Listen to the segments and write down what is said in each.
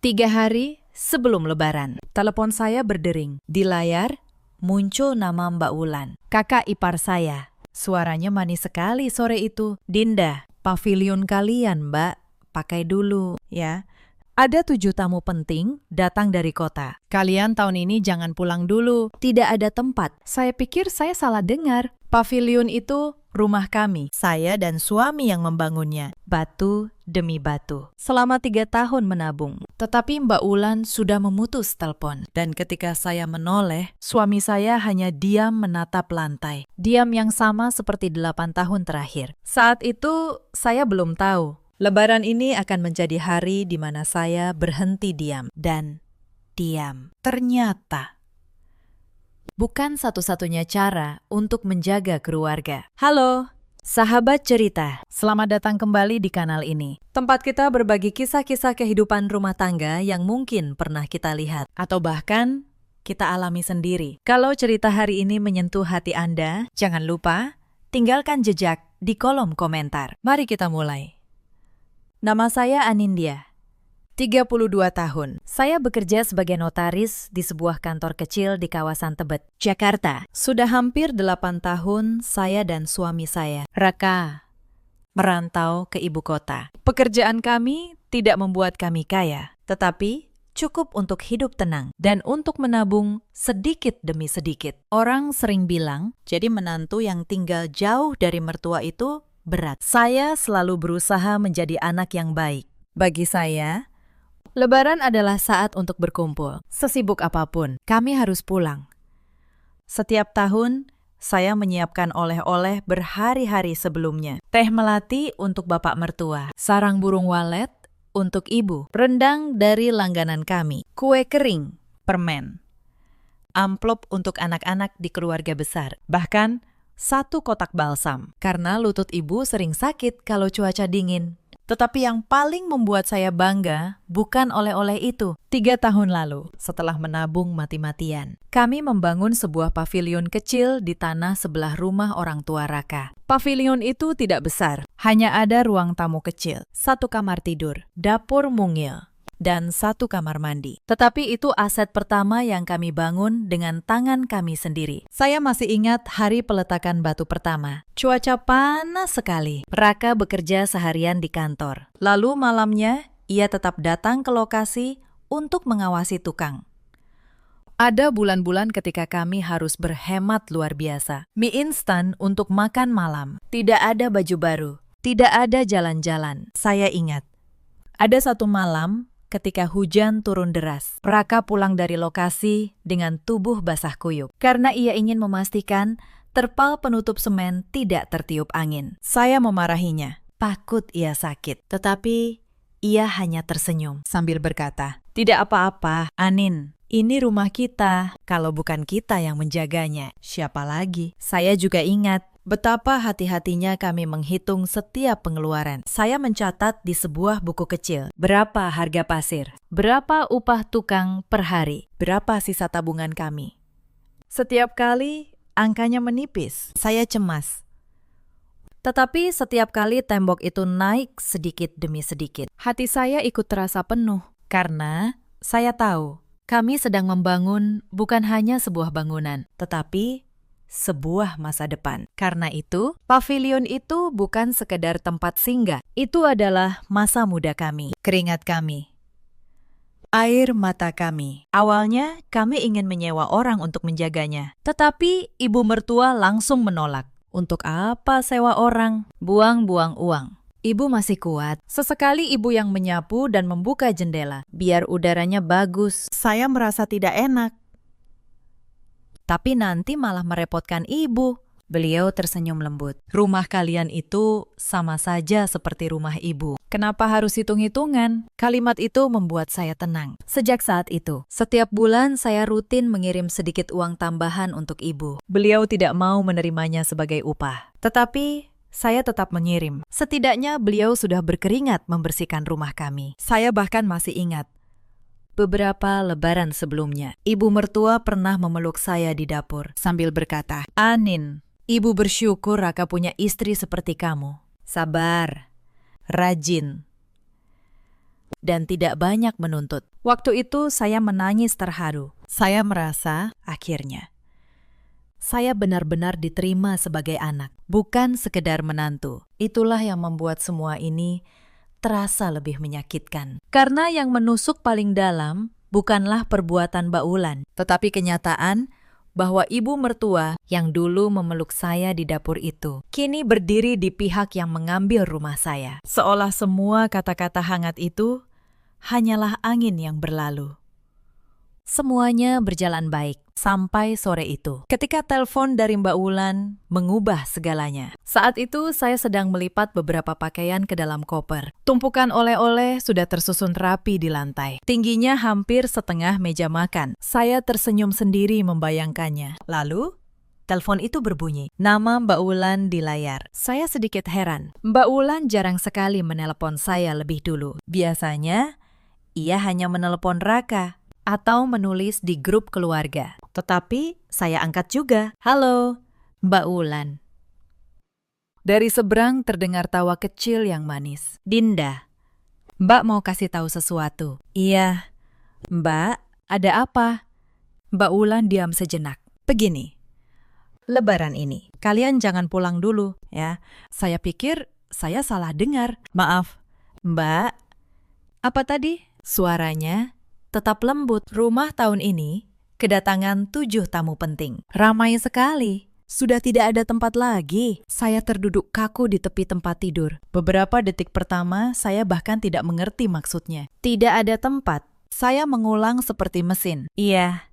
3 hari sebelum Lebaran, telepon saya berdering. Di layar muncul nama Mbak Wulan, kakak ipar saya. Suaranya manis sekali sore itu. Dinda, pavilion kalian, Mbak. Pakai dulu, ya. Ada 7 tamu penting datang dari kota. Kalian tahun ini jangan pulang dulu. Tidak ada tempat. Saya pikir saya salah dengar. Pavilion itu rumah kami. Saya dan suami yang membangunnya. Batu demi batu. Selama 3 tahun menabung. Tetapi Mbak Wulan sudah memutus telepon. Dan ketika saya menoleh, suami saya hanya diam menatap lantai. Diam yang sama seperti 8 tahun terakhir. Saat itu saya belum tahu. Lebaran ini akan menjadi hari di mana saya berhenti diam. Dan diam. Ternyata bukan satu-satunya cara untuk menjaga keluarga. Halo, sahabat cerita. Selamat datang kembali di kanal ini. Tempat kita berbagi kisah-kisah kehidupan rumah tangga yang mungkin pernah kita lihat. Atau bahkan kita alami sendiri. Kalau cerita hari ini menyentuh hati Anda, jangan lupa tinggalkan jejak di kolom komentar. Mari kita mulai. Nama saya Anindya, 32 tahun. Saya bekerja sebagai notaris di sebuah kantor kecil di kawasan Tebet, Jakarta. Sudah hampir 8 tahun saya dan suami saya, Raka, merantau ke ibu kota. Pekerjaan kami tidak membuat kami kaya, tetapi cukup untuk hidup tenang dan untuk menabung sedikit demi sedikit. Orang sering bilang, jadi menantu yang tinggal jauh dari mertua itu berat. Saya selalu berusaha menjadi anak yang baik. Bagi saya, Lebaran adalah saat untuk berkumpul. Sesibuk apapun, kami harus pulang. Setiap tahun, saya menyiapkan oleh-oleh berhari-hari sebelumnya. Teh melati untuk bapak mertua, sarang burung walet untuk ibu, rendang dari langganan kami, kue kering, permen, amplop untuk anak-anak di keluarga besar, bahkan 1 kotak balsam, karena lutut ibu sering sakit kalau cuaca dingin. Tetapi yang paling membuat saya bangga bukan oleh-oleh itu. 3 tahun lalu, setelah menabung mati-matian, kami membangun sebuah pavilion kecil di tanah sebelah rumah orang tua Raka. Pavilion itu tidak besar, hanya ada ruang tamu kecil, 1 kamar tidur, dapur mungil, dan 1 kamar mandi. Tetapi itu aset pertama yang kami bangun dengan tangan kami sendiri. Saya masih ingat hari peletakan batu pertama. Cuaca panas sekali. Raka bekerja seharian di kantor. Lalu malamnya, ia tetap datang ke lokasi untuk mengawasi tukang. Ada bulan-bulan ketika kami harus berhemat luar biasa. Mie instan untuk makan malam. Tidak ada baju baru. Tidak ada jalan-jalan. Saya ingat. Ada 1 malam, ketika hujan turun deras, Raka pulang dari lokasi dengan tubuh basah kuyup karena ia ingin memastikan terpal penutup semen tidak tertiup angin. Saya memarahinya, takut ia sakit, tetapi ia hanya tersenyum sambil berkata, "Tidak apa-apa, Anin. Ini rumah kita. Kalau bukan kita yang menjaganya, siapa lagi?" Saya juga ingat betapa hati-hatinya kami menghitung setiap pengeluaran. Saya mencatat di sebuah buku kecil. Berapa harga pasir? Berapa upah tukang per hari? Berapa sisa tabungan kami? Setiap kali angkanya menipis, saya cemas. Tetapi setiap kali tembok itu naik sedikit demi sedikit, hati saya ikut terasa penuh. Karena saya tahu, kami sedang membangun bukan hanya sebuah bangunan, tetapi sebuah masa depan. Karena itu, pavilion itu bukan sekedar tempat singgah. Itu adalah masa muda kami, keringat kami, air mata kami. Awalnya, kami ingin menyewa orang untuk menjaganya. Tetapi ibu mertua langsung menolak. Untuk apa sewa orang? Buang-buang uang. Ibu masih kuat. Sesekali ibu yang menyapu dan membuka jendela, biar udaranya bagus. Saya merasa tidak enak. Tapi nanti malah merepotkan ibu. Beliau tersenyum lembut. Rumah kalian itu sama saja seperti rumah ibu. Kenapa harus hitung-hitungan? Kalimat itu membuat saya tenang. Sejak saat itu, setiap bulan saya rutin mengirim sedikit uang tambahan untuk ibu. Beliau tidak mau menerimanya sebagai upah. Tetapi saya tetap mengirim. Setidaknya beliau sudah berkeringat membersihkan rumah kami. Saya bahkan masih ingat, beberapa lebaran sebelumnya, ibu mertua pernah memeluk saya di dapur sambil berkata, "Anin, ibu bersyukur Raka punya istri seperti kamu. Sabar, rajin, dan tidak banyak menuntut. Waktu itu saya menangis terharu. Saya merasa akhirnya saya benar-benar diterima sebagai anak, bukan sekedar menantu. Itulah yang membuat semua ini terasa lebih menyakitkan. Karena yang menusuk paling dalam bukanlah perbuatan Mbak Wulan, tetapi kenyataan bahwa ibu mertua yang dulu memeluk saya di dapur itu kini berdiri di pihak yang mengambil rumah saya. Seolah semua kata-kata hangat itu hanyalah angin yang berlalu. Semuanya berjalan baik sampai sore itu, ketika telepon dari Mbak Wulan mengubah segalanya. Saat itu saya sedang melipat beberapa pakaian ke dalam koper. Tumpukan oleh-oleh sudah tersusun rapi di lantai. Tingginya hampir setengah meja makan. Saya tersenyum sendiri membayangkannya. Lalu telepon itu berbunyi. Nama Mbak Wulan di layar. Saya sedikit heran. Mbak Wulan jarang sekali menelepon saya lebih dulu. Biasanya ia hanya menelepon Raka atau menulis di grup keluarga. Tetapi saya angkat juga. Halo, Mbak Wulan. Dari seberang terdengar tawa kecil yang manis. Dinda, Mbak mau kasih tahu sesuatu. Iya. Mbak, ada apa? Mbak Wulan diam sejenak. Begini, Lebaran ini, kalian jangan pulang dulu, ya. Saya pikir saya salah dengar. Maaf, Mbak. Apa tadi? Suaranya tetap lembut. Rumah tahun ini kedatangan 7 tamu penting. Ramai sekali. Sudah tidak ada tempat lagi. Saya terduduk kaku di tepi tempat tidur. Beberapa detik pertama, saya bahkan tidak mengerti maksudnya. Tidak ada tempat. Saya mengulang seperti mesin. Iya,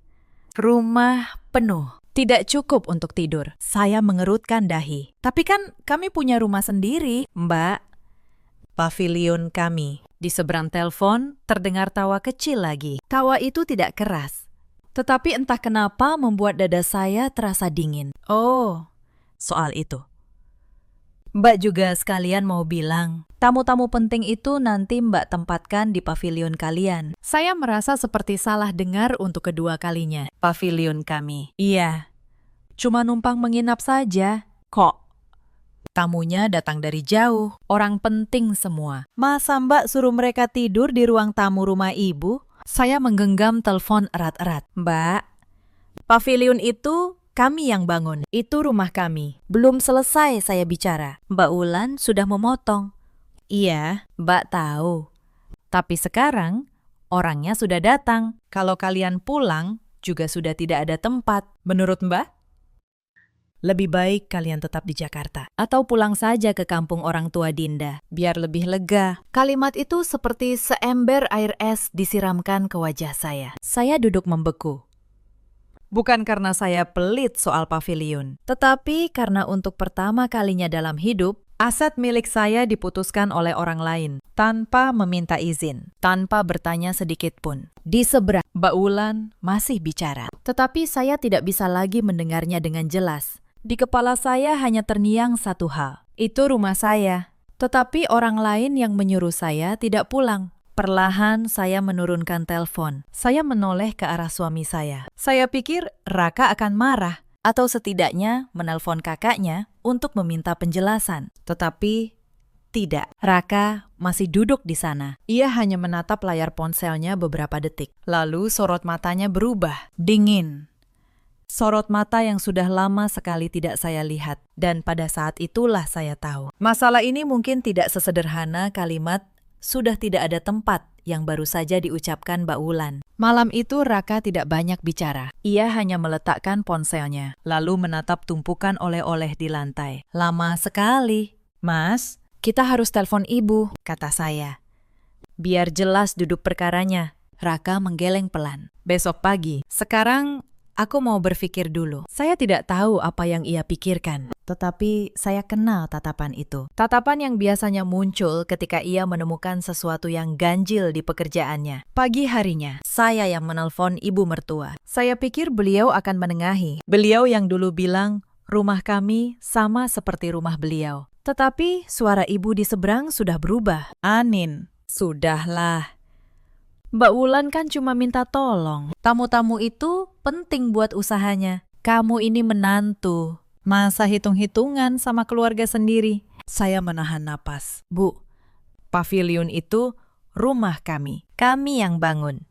rumah penuh. Tidak cukup untuk tidur. Saya mengerutkan dahi. Tapi kan kami punya rumah sendiri, Mbak. Pavilion kami. Di seberang telepon terdengar tawa kecil lagi. Tawa itu tidak keras, tetapi entah kenapa membuat dada saya terasa dingin. Oh, soal itu. Mbak juga sekalian mau bilang, tamu-tamu penting itu nanti Mbak tempatkan di pavilion kalian. Saya merasa seperti salah dengar untuk kedua kalinya. Pavilion kami. Iya, cuma numpang menginap saja. Kok? Tamunya datang dari jauh, orang penting semua. Masa Mbak suruh mereka tidur di ruang tamu rumah ibu? Saya menggenggam telepon erat-erat. Mbak, pavilion itu kami yang bangun. Itu rumah kami. Belum selesai saya bicara. Mbak Wulan sudah memotong. Iya, Mbak tahu. Tapi sekarang orangnya sudah datang. Kalau kalian pulang, juga sudah tidak ada tempat. Menurut Mbak? Lebih baik kalian tetap di Jakarta. Atau pulang saja ke kampung orang tua Dinda, biar lebih lega. Kalimat itu seperti seember air es disiramkan ke wajah saya. Saya duduk membeku. Bukan karena saya pelit soal pavilion, tetapi karena untuk pertama kalinya dalam hidup, aset milik saya diputuskan oleh orang lain, tanpa meminta izin, tanpa bertanya sedikit pun. Di seberang, Mbak Wulan masih bicara. Tetapi saya tidak bisa lagi mendengarnya dengan jelas. Di kepala saya hanya terngiang satu hal. Itu rumah saya. Tetapi orang lain yang menyuruh saya tidak pulang. Perlahan saya menurunkan telepon. Saya menoleh ke arah suami saya. Saya pikir Raka akan marah. Atau setidaknya menelpon kakaknya untuk meminta penjelasan. Tetapi tidak. Raka masih duduk di sana. Ia hanya menatap layar ponselnya beberapa detik. Lalu sorot matanya berubah. Dingin. Sorot mata yang sudah lama sekali tidak saya lihat. Dan pada saat itulah saya tahu. Masalah ini mungkin tidak sesederhana kalimat sudah tidak ada tempat yang baru saja diucapkan Mbak Wulan. Malam itu Raka tidak banyak bicara. Ia hanya meletakkan ponselnya, lalu menatap tumpukan oleh-oleh di lantai. Lama sekali. Mas, kita harus telepon ibu, kata saya. Biar jelas duduk perkaranya. Raka menggeleng pelan. Besok pagi. Sekarang aku mau berpikir dulu. Saya tidak tahu apa yang ia pikirkan, tetapi saya kenal tatapan itu. Tatapan yang biasanya muncul ketika ia menemukan sesuatu yang ganjil di pekerjaannya. Pagi harinya, saya yang menelpon ibu mertua. Saya pikir beliau akan menengahi. Beliau yang dulu bilang, rumah kami sama seperti rumah beliau. Tetapi suara ibu di seberang sudah berubah. Anin, sudahlah. Mbak Wulan kan cuma minta tolong. Tamu-tamu itu penting buat usahanya. Kamu ini menantu. Masa hitung-hitungan sama keluarga sendiri? Saya menahan napas. Bu, pavilion itu rumah kami. Kami yang bangun.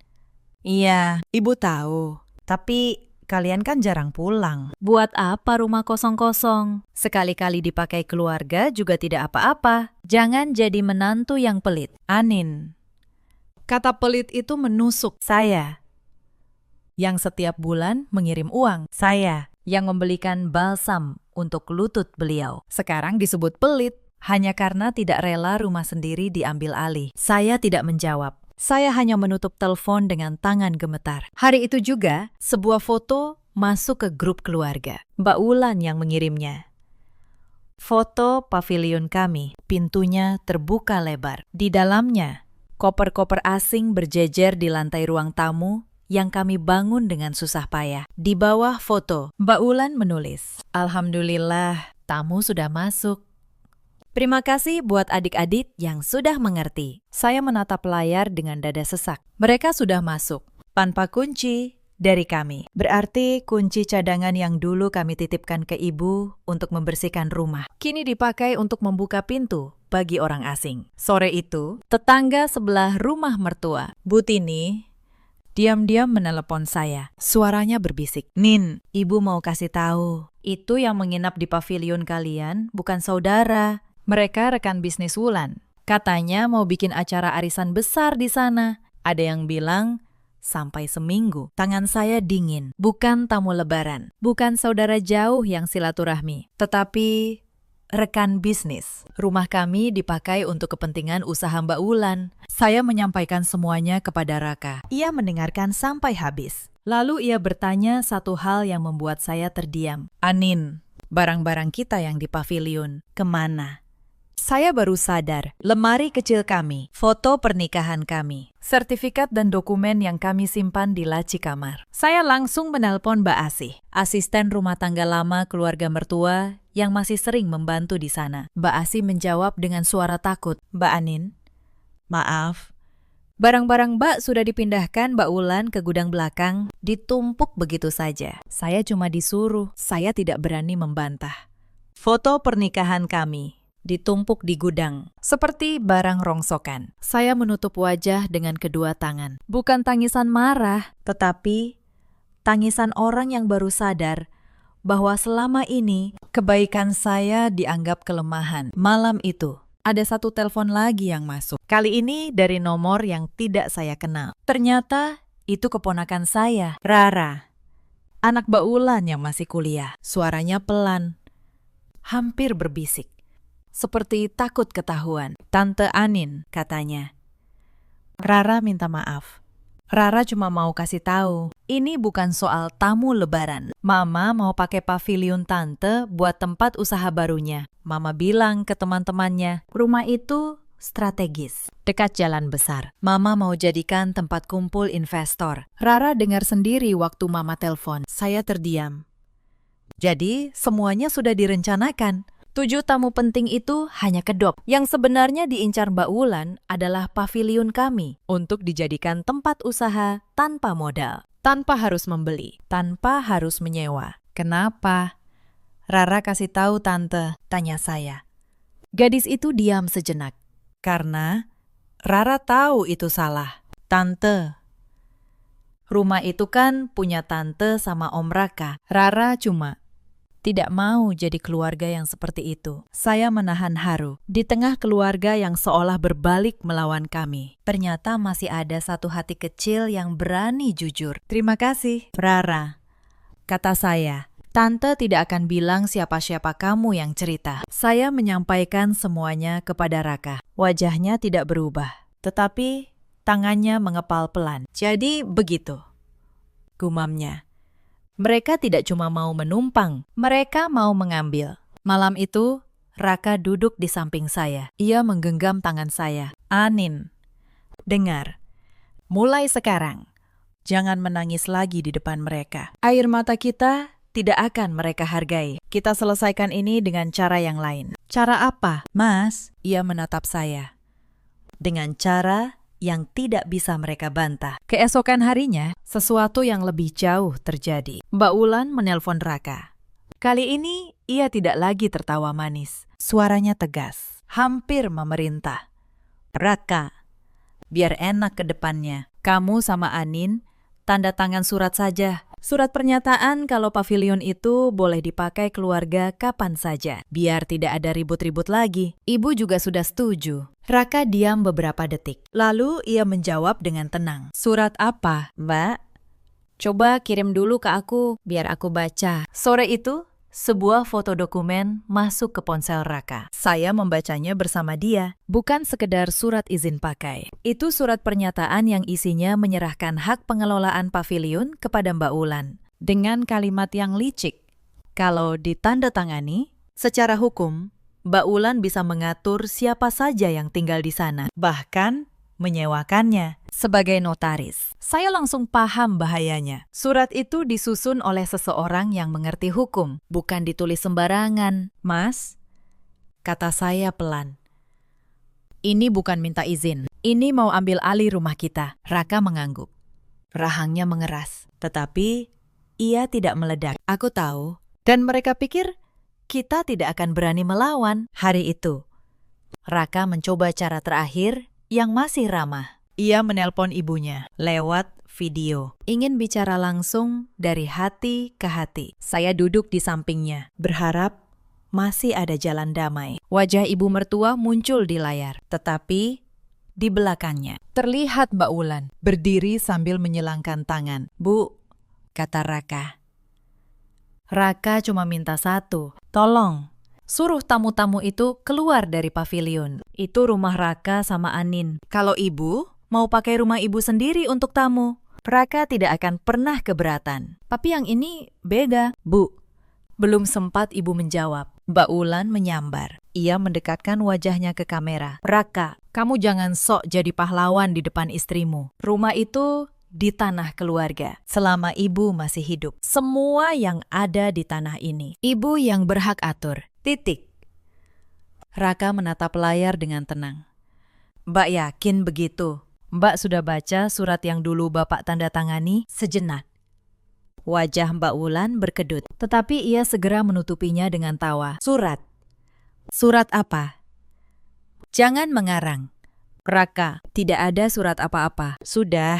Iya, Ibu tahu. Tapi kalian kan jarang pulang. Buat apa rumah kosong-kosong? Sekali-kali dipakai keluarga juga tidak apa-apa. Jangan jadi menantu yang pelit. Anin, kata pelit itu menusuk. Saya Yang setiap bulan mengirim uang. Saya yang membelikan balsam untuk lutut beliau. Sekarang disebut pelit. Hanya karena tidak rela rumah sendiri diambil alih. Saya tidak menjawab. Saya hanya menutup telepon dengan tangan gemetar. Hari itu juga, sebuah foto masuk ke grup keluarga. Mbak Wulan yang mengirimnya. Foto pavilion kami, pintunya terbuka lebar. Di dalamnya, koper-koper asing berjejer di lantai ruang tamu yang kami bangun dengan susah payah. Di bawah foto, Mbak Wulan menulis, "Alhamdulillah, tamu sudah masuk. Terima kasih buat adik-adik yang sudah mengerti." Saya menatap layar dengan dada sesak. Mereka sudah masuk, tanpa kunci dari kami. Berarti kunci cadangan yang dulu kami titipkan ke ibu untuk membersihkan rumah, kini dipakai untuk membuka pintu bagi orang asing. Sore itu, tetangga sebelah rumah mertua, Bu Tini, diam-diam menelepon saya. Suaranya berbisik. "Nin, ibu mau kasih tahu, itu yang menginap di pavilion kalian bukan saudara. Mereka rekan bisnis Wulan. Katanya mau bikin acara arisan besar di sana. Ada yang bilang sampai seminggu." Tangan saya dingin. Bukan tamu lebaran, bukan saudara jauh yang silaturahmi, tetapi rekan bisnis. Rumah kami dipakai untuk kepentingan usaha Mbak Wulan. Saya menyampaikan semuanya kepada Raka. Ia mendengarkan sampai habis. Lalu ia bertanya satu hal yang membuat saya terdiam. "Anin, barang-barang kita yang di pavilion, kemana?" Saya baru sadar, lemari kecil kami, foto pernikahan kami, sertifikat dan dokumen yang kami simpan di laci kamar. Saya langsung menelpon Mbak Asih, asisten rumah tangga lama keluarga mertua yang masih sering membantu di sana. Mbak Asih menjawab dengan suara takut, "Mbak Anin, maaf. Barang-barang Mbak sudah dipindahkan Mbak Wulan ke gudang belakang, ditumpuk begitu saja. Saya cuma disuruh, saya tidak berani membantah. Foto pernikahan kami ditumpuk di gudang, seperti barang rongsokan." Saya menutup wajah dengan kedua tangan. Bukan tangisan marah, tetapi tangisan orang yang baru sadar bahwa selama ini kebaikan saya dianggap kelemahan. Malam itu, ada satu telepon lagi yang masuk. Kali ini dari nomor yang tidak saya kenal. Ternyata itu keponakan saya, Rara, anak Mbak Wulan yang masih kuliah. Suaranya pelan, hampir berbisik, seperti takut ketahuan. "Tante Anin," katanya. "Rara minta maaf. Rara cuma mau kasih tahu, ini bukan soal tamu lebaran. Mama mau pakai pavilion tante buat tempat usaha barunya. Mama bilang ke teman-temannya, rumah itu strategis, dekat jalan besar. Mama mau jadikan tempat kumpul investor." Rara dengar sendiri waktu Mama telepon. Saya terdiam. Jadi semuanya sudah direncanakan. 7 tamu penting itu hanya kedok. Yang sebenarnya diincar Mbak Wulan adalah pavilion kami untuk dijadikan tempat usaha tanpa modal, tanpa harus membeli, tanpa harus menyewa. "Kenapa?" "Rara kasih tahu tante," tanya saya. Gadis itu diam sejenak. "Karena Rara tahu itu salah. Tante, rumah itu kan punya tante sama Om Raka. Rara cuma tidak mau jadi keluarga yang seperti itu." Saya menahan haru. Di tengah keluarga yang seolah berbalik melawan kami, ternyata masih ada satu hati kecil yang berani jujur. "Terima kasih, Rara," kata saya. "Tante tidak akan bilang siapa-siapa kamu yang cerita." Saya menyampaikan semuanya kepada Raka. Wajahnya tidak berubah, tetapi tangannya mengepal pelan. "Jadi begitu," gumamnya. "Mereka tidak cuma mau menumpang, mereka mau mengambil." Malam itu, Raka duduk di samping saya. Ia menggenggam tangan saya. "Anin, dengar. Mulai sekarang, jangan menangis lagi di depan mereka. Air mata kita tidak akan mereka hargai. Kita selesaikan ini dengan cara yang lain." "Cara apa, Mas?" Ia menatap saya. "Dengan cara yang tidak bisa mereka bantah." Keesokan harinya, sesuatu yang lebih jauh terjadi. Mbak Wulan menelpon Raka. Kali ini, ia tidak lagi tertawa manis. Suaranya tegas, hampir memerintah. "Raka, biar enak ke depannya. Kamu sama Anin tanda tangan surat saja. Surat pernyataan kalau pavilion itu boleh dipakai keluarga kapan saja, biar tidak ada ribut-ribut lagi. Ibu juga sudah setuju. Raka diam beberapa detik. Lalu ia menjawab dengan tenang. Surat apa, Mbak? Coba kirim dulu ke aku, biar aku baca. Sore itu, sebuah foto dokumen masuk ke ponsel Raka. Saya membacanya bersama dia. Bukan sekedar surat izin pakai. Itu surat pernyataan yang isinya menyerahkan hak pengelolaan pavilion kepada Mbak Wulan. Dengan kalimat yang licik. Kalau ditandatangani, secara hukum, Mbak Wulan bisa mengatur siapa saja yang tinggal di sana. Bahkan menyewakannya sebagai notaris. Saya langsung paham bahayanya. Surat itu disusun oleh seseorang yang mengerti hukum, bukan ditulis sembarangan. Mas, kata saya pelan. Ini bukan minta izin. Ini mau ambil alih rumah kita. Raka mengangguk. Rahangnya mengeras. Tetapi ia tidak meledak. Aku tahu. Dan mereka pikir kita tidak akan berani melawan. Hari itu, Raka mencoba cara terakhir yang masih ramah. Ia menelpon ibunya lewat video. Ingin bicara langsung dari hati ke hati. Saya duduk di sampingnya, berharap masih ada jalan damai. Wajah ibu mertua muncul di layar, tetapi di belakangnya terlihat Mbak Wulan berdiri sambil menyilangkan tangan. Bu, kata Raka. Raka cuma minta satu, tolong. Suruh tamu-tamu itu keluar dari pavilion. Itu rumah Raka sama Anin. Kalau ibu mau pakai rumah ibu sendiri untuk tamu, Raka tidak akan pernah keberatan. Tapi yang ini beda, Bu. Belum sempat ibu menjawab. Mbak Wulan menyambar. Ia mendekatkan wajahnya ke kamera. Raka, kamu jangan sok jadi pahlawan di depan istrimu. Rumah itu di tanah keluarga. Selama ibu masih hidup. Semua yang ada di tanah ini, ibu yang berhak atur. Titik. Raka menatap layar dengan tenang. Mbak yakin begitu? Mbak sudah baca surat yang dulu Bapak tanda tangani? Sejenak. Wajah Mbak Wulan berkedut, tetapi ia segera menutupinya dengan tawa. Surat. Surat apa? Jangan mengarang. Raka, tidak ada surat apa-apa. Sudah.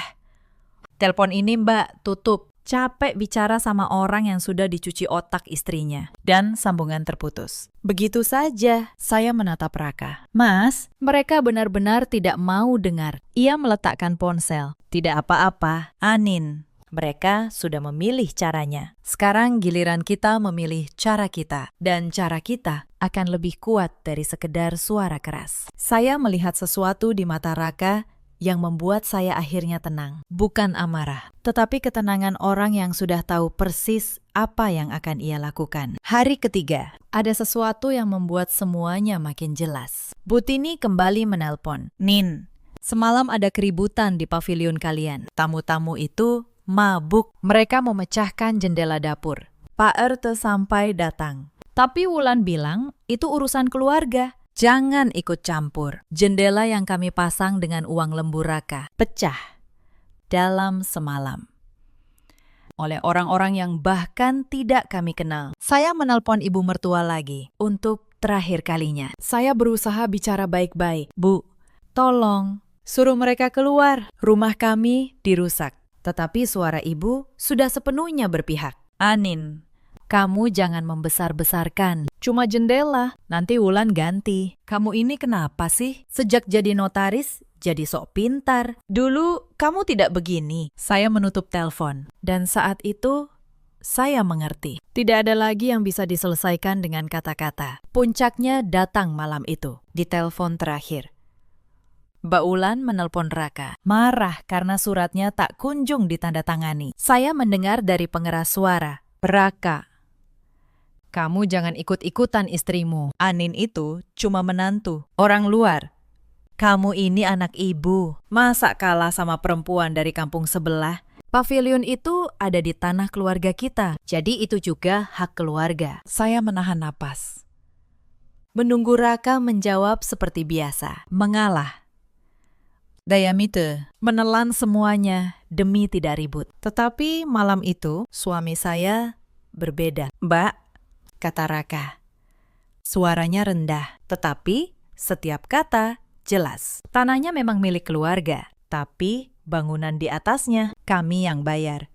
Telepon ini Mbak, tutup. Capek bicara sama orang yang sudah dicuci otak istrinya. Dan sambungan terputus. Begitu saja, saya menatap Raka. Mas, mereka benar-benar tidak mau dengar. Ia meletakkan ponsel. Tidak apa-apa, Anin. Mereka sudah memilih caranya. Sekarang giliran kita memilih cara kita. Dan cara kita akan lebih kuat dari sekedar suara keras. Saya melihat sesuatu di mata Raka yang membuat saya akhirnya tenang. Bukan amarah, tetapi ketenangan orang yang sudah tahu persis apa yang akan ia lakukan. Hari ketiga, ada sesuatu yang membuat semuanya makin jelas. Butini kembali menelpon. Nin, semalam ada keributan di pavilion kalian. Tamu-tamu itu mabuk. Mereka memecahkan jendela dapur. Pak RT sampai datang. Tapi Wulan bilang, itu urusan keluarga. Jangan ikut campur. Jendela yang kami pasang dengan uang lembu Raka pecah dalam semalam. Oleh orang-orang yang bahkan tidak kami kenal. Saya menelpon ibu mertua lagi untuk terakhir kalinya. Saya berusaha bicara baik-baik. Bu, tolong suruh mereka keluar. Rumah kami dirusak. Tetapi suara ibu sudah sepenuhnya berpihak. Anin, kamu jangan membesar-besarkan. Cuma jendela, nanti Wulan ganti. Kamu ini kenapa sih? Sejak jadi notaris, jadi sok pintar. Dulu kamu tidak begini. Saya menutup telepon. Dan saat itu, saya mengerti. Tidak ada lagi yang bisa diselesaikan dengan kata-kata. Puncaknya datang malam itu, di telepon terakhir. Mbak Wulan menelpon Raka. Marah karena suratnya tak kunjung ditandatangani. Saya mendengar dari pengeras suara. Raka, kamu jangan ikut-ikutan istrimu. Anin itu cuma menantu, orang luar. Kamu ini anak ibu. Masa kalah sama perempuan dari kampung sebelah? Pavilion itu ada di tanah keluarga kita. Jadi itu juga hak keluarga. Saya menahan napas. Menunggu Raka menjawab seperti biasa. Mengalah. Dayamite menelan semuanya demi tidak ribut. Tetapi malam itu suami saya berbeda. Mbak, kata Raka. Suaranya rendah, tetapi setiap kata Jelas, tanahnya memang milik keluarga, tapi bangunan di atasnya kami yang bayar.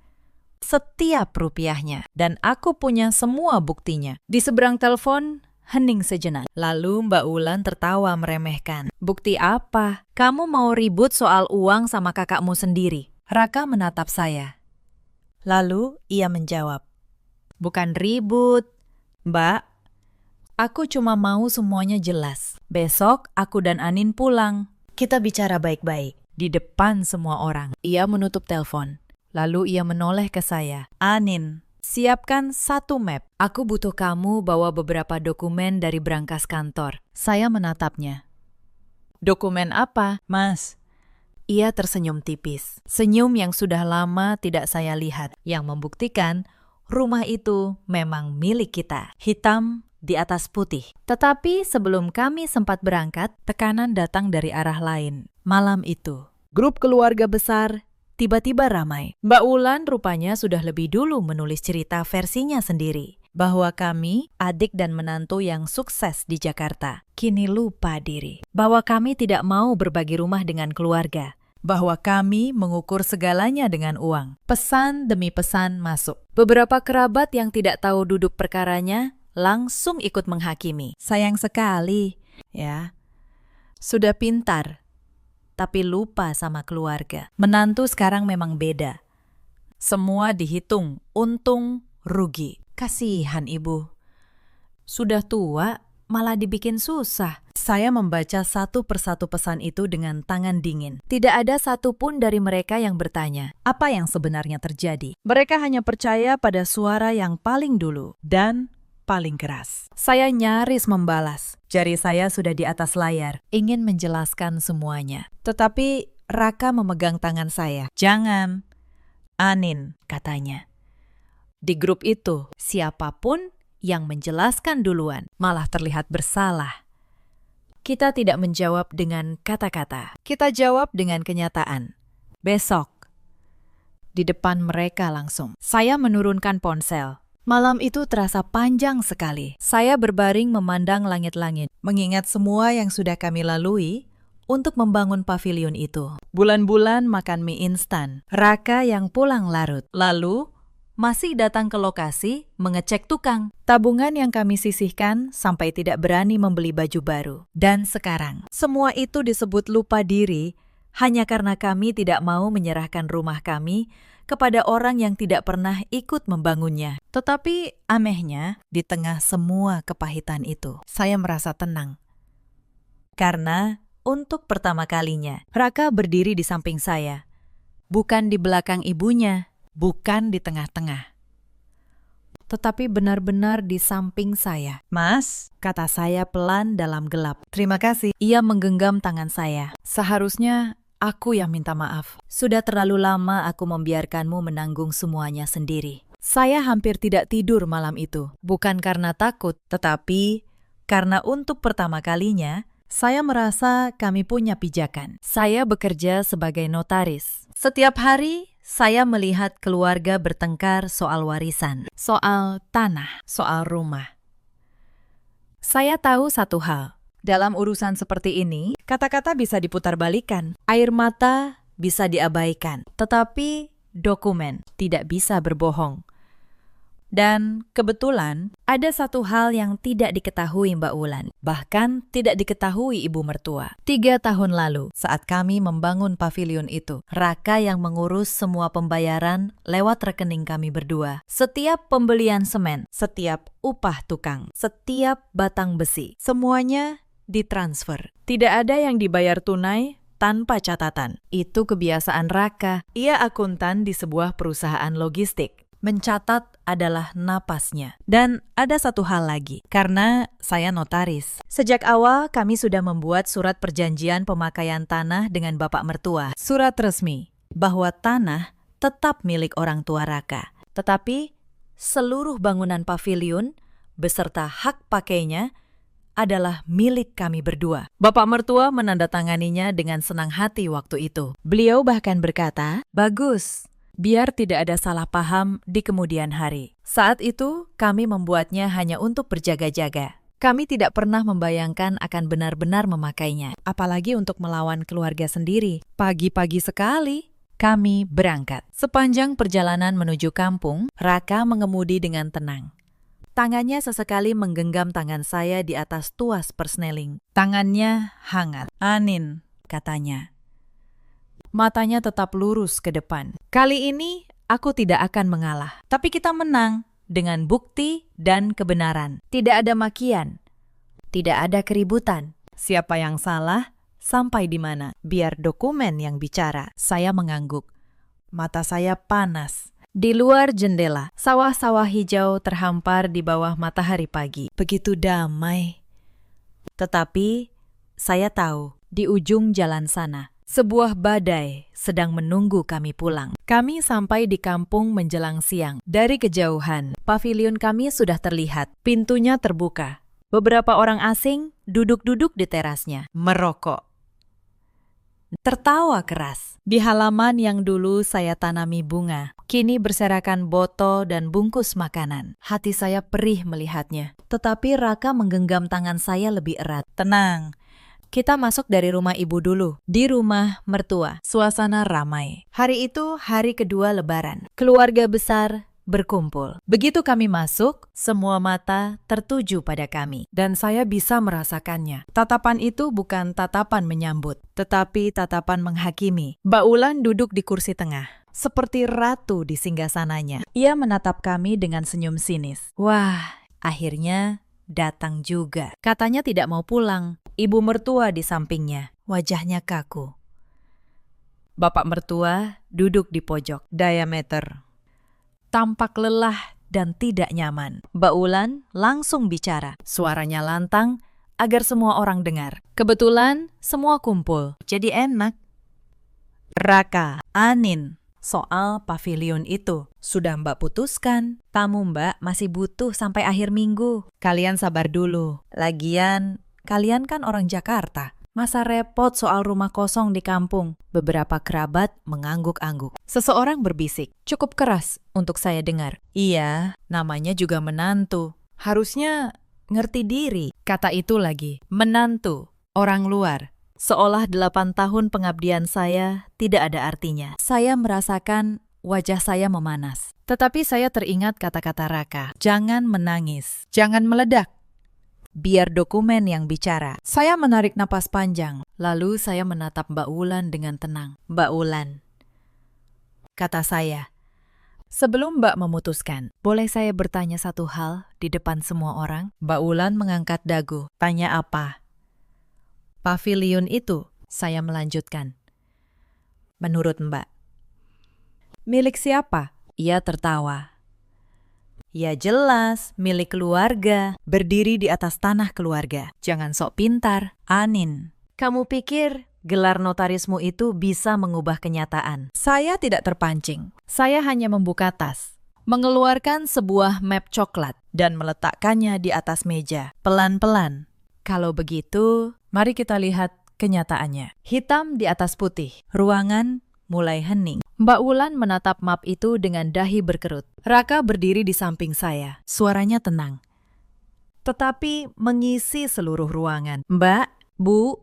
Setiap rupiahnya, dan aku punya semua buktinya. Di seberang telepon, hening sejenak. Lalu Mbak Wulan tertawa meremehkan. Bukti apa? Kamu mau ribut soal uang sama kakakmu sendiri? Raka menatap saya. Lalu ia menjawab, bukan ribut, Mbak. Aku cuma mau semuanya jelas. Besok aku dan Anin pulang. Kita bicara baik-baik. Di depan semua orang. Ia menutup telepon. Lalu ia menoleh ke saya. Anin, siapkan 1 map. Aku butuh kamu bawa beberapa dokumen dari brankas kantor. Saya menatapnya. Dokumen apa, Mas? Ia tersenyum tipis. Senyum yang sudah lama tidak saya lihat. Yang membuktikan rumah itu memang milik kita. Hitam di atas putih. Tetapi sebelum kami sempat berangkat, tekanan datang dari arah lain. Malam itu, grup keluarga besar tiba-tiba ramai. Mbak Wulan rupanya sudah lebih dulu menulis cerita versinya sendiri. Bahwa kami, adik dan menantu yang sukses di Jakarta, kini lupa diri. Bahwa kami tidak mau berbagi rumah dengan keluarga. Bahwa kami mengukur segalanya dengan uang. Pesan demi pesan masuk. Beberapa kerabat yang tidak tahu duduk perkaranya langsung ikut menghakimi. Sayang sekali, ya. Sudah pintar, tapi lupa sama keluarga. Menantu sekarang memang beda. Semua dihitung, untung, rugi. Kasihan ibu. Sudah tua, malah dibikin susah. Saya membaca satu persatu pesan itu dengan tangan dingin. Tidak ada satupun dari mereka yang bertanya, apa yang sebenarnya terjadi. Mereka hanya percaya pada suara yang paling dulu dan paling keras. Saya nyaris membalas. Jari saya sudah di atas layar, ingin menjelaskan semuanya. Tetapi Raka memegang tangan saya. Jangan, Anin, katanya. Di grup itu, siapapun yang menjelaskan duluan malah terlihat bersalah. Kita tidak menjawab dengan kata-kata. Kita jawab dengan kenyataan. Besok, di depan mereka langsung. Saya menurunkan ponsel. Malam itu terasa panjang sekali. Saya berbaring memandang langit-langit, mengingat semua yang sudah kami lalui untuk membangun pavilion itu. Bulan-bulan makan mie instan, Raka yang pulang larut. Lalu, masih datang ke lokasi mengecek tukang. Tabungan yang kami sisihkan sampai tidak berani membeli baju baru. Dan sekarang, semua itu disebut lupa diri hanya karena kami tidak mau menyerahkan rumah kami kepada orang yang tidak pernah ikut membangunnya. Tetapi anehnya, di tengah semua kepahitan itu, saya merasa tenang. Karena untuk pertama kalinya, Raka berdiri di samping saya. Bukan di belakang ibunya, bukan di tengah-tengah. Tetapi benar-benar di samping saya. Mas, kata saya pelan dalam gelap. Terima kasih. Ia menggenggam tangan saya. Seharusnya aku yang minta maaf. Sudah terlalu lama aku membiarkanmu menanggung semuanya sendiri. Saya hampir tidak tidur malam itu. Bukan karena takut, tetapi karena untuk pertama kalinya, saya merasa kami punya pijakan. Saya bekerja sebagai notaris. Setiap hari, saya melihat keluarga bertengkar soal warisan, soal tanah, soal rumah. Saya tahu satu hal. Dalam urusan seperti ini, kata-kata bisa diputarbalikkan, air mata bisa diabaikan, tetapi dokumen tidak bisa berbohong. Dan kebetulan ada satu hal yang tidak diketahui Mbak Wulan, bahkan tidak diketahui ibu mertua. 3 tahun lalu, saat kami membangun pavilion itu, Raka yang mengurus semua pembayaran lewat rekening kami berdua. Setiap pembelian semen, setiap upah tukang, setiap batang besi, semuanya ditransfer. Tidak ada yang dibayar tunai tanpa catatan. Itu kebiasaan Raka. Ia akuntan di sebuah perusahaan logistik. Mencatat adalah napasnya. Dan ada satu hal lagi, karena saya notaris. Sejak awal kami sudah membuat surat perjanjian pemakaian tanah dengan bapak mertua. Surat resmi bahwa tanah tetap milik orang tua Raka. Tetapi seluruh bangunan pavilion beserta hak pakainya adalah milik kami berdua. Bapak mertua menandatanganinya dengan senang hati waktu itu. Beliau bahkan berkata, "Bagus, biar tidak ada salah paham di kemudian hari." Saat itu, kami membuatnya hanya untuk berjaga-jaga. Kami tidak pernah membayangkan akan benar-benar memakainya, apalagi untuk melawan keluarga sendiri. Pagi-pagi sekali, kami berangkat. Sepanjang perjalanan menuju kampung, Raka mengemudi dengan tenang. Tangannya sesekali menggenggam tangan saya di atas tuas persneling. Tangannya hangat. "Anin," katanya. Matanya tetap lurus ke depan. "Kali ini aku tidak akan mengalah, tapi kita menang dengan bukti dan kebenaran. Tidak ada makian, tidak ada keributan. Siapa yang salah, sampai di mana, biar dokumen yang bicara." Saya mengangguk. Mata saya panas. Di luar jendela, sawah-sawah hijau terhampar di bawah matahari pagi. Begitu damai. Tetapi saya tahu, di ujung jalan sana, sebuah badai sedang menunggu kami pulang. Kami sampai di kampung menjelang siang. Dari kejauhan, pavilion kami sudah terlihat. Pintunya terbuka. Beberapa orang asing duduk-duduk di terasnya, merokok. Tertawa keras. Di halaman yang dulu saya tanami bunga, kini berserakan botol dan bungkus makanan. Hati saya perih melihatnya. Tetapi Raka menggenggam tangan saya lebih erat. "Tenang. Kita masuk dari rumah ibu dulu." Di rumah mertua, suasana ramai. Hari itu hari kedua Lebaran. Keluarga besar berkumpul. Begitu kami masuk, semua mata tertuju pada kami. Dan saya bisa merasakannya. Tatapan itu bukan tatapan menyambut, tetapi tatapan menghakimi. Mbak Ulan duduk di kursi tengah, seperti ratu di singgasananya. Ia menatap kami dengan senyum sinis. "Wah, akhirnya datang juga." Katanya tidak mau pulang. Ibu mertua di sampingnya, wajahnya kaku. Bapak mertua duduk di pojok, diameter. Tampak lelah dan tidak nyaman. Mbak Ulan langsung bicara. Suaranya lantang agar semua orang dengar. Kebetulan semua kumpul, jadi enak. "Raka, Anin, soal pavilion itu sudah Mbak putuskan. Tamu Mbak masih butuh sampai akhir minggu. Kalian sabar dulu. Lagian, kalian kan orang Jakarta. Masa repot soal rumah kosong di kampung?" Beberapa kerabat mengangguk-angguk. Seseorang berbisik, cukup keras untuk saya dengar. "Iya, namanya juga menantu. Harusnya ngerti diri." Kata itu lagi, menantu, orang luar. Seolah 8 tahun pengabdian saya tidak ada artinya. Saya merasakan wajah saya memanas. Tetapi saya teringat kata-kata Raka. Jangan menangis, jangan meledak. Biar dokumen yang bicara. Saya menarik napas panjang. Lalu saya menatap Mbak Ulan dengan tenang. "Mbak Ulan," kata saya, "sebelum Mbak memutuskan, boleh saya bertanya satu hal di depan semua orang?" Mbak Ulan mengangkat dagu. "Tanya apa?" "Pavilion itu," saya melanjutkan. "Menurut Mbak, milik siapa?" Ia tertawa. "Ya jelas, milik keluarga, berdiri di atas tanah keluarga. Jangan sok pintar, Anin. Kamu pikir gelar notarismu itu bisa mengubah kenyataan?" Saya tidak terpancing. Saya hanya membuka tas, mengeluarkan sebuah map coklat, dan meletakkannya di atas meja, pelan-pelan. "Kalau begitu, mari kita lihat kenyataannya." Hitam di atas putih, ruangan mulai hening. Mbak Ulan menatap map itu dengan dahi berkerut. Raka berdiri di samping saya. Suaranya tenang, tetapi mengisi seluruh ruangan. "Mbak, Bu,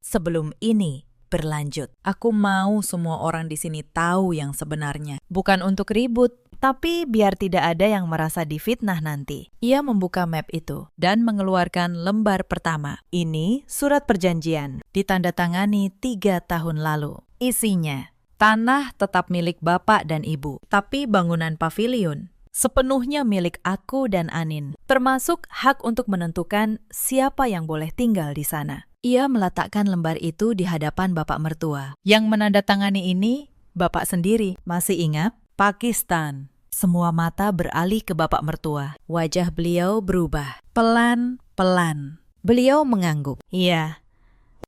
sebelum ini berlanjut, aku mau semua orang di sini tahu yang sebenarnya. Bukan untuk ribut, tapi biar tidak ada yang merasa difitnah nanti." Ia membuka map itu dan mengeluarkan lembar pertama. Ini surat perjanjian, ditandatangani 3 tahun lalu. Isinya, tanah tetap milik Bapak dan Ibu, tapi bangunan pavilion sepenuhnya milik aku dan Anin, termasuk hak untuk menentukan siapa yang boleh tinggal di sana. Ia meletakkan lembar itu di hadapan Bapak mertua. Yang menandatangani ini Bapak sendiri. Masih ingat? Pakistan. Semua mata beralih ke Bapak mertua. Wajah beliau berubah. Pelan-pelan. Beliau mengangguk. "Iya,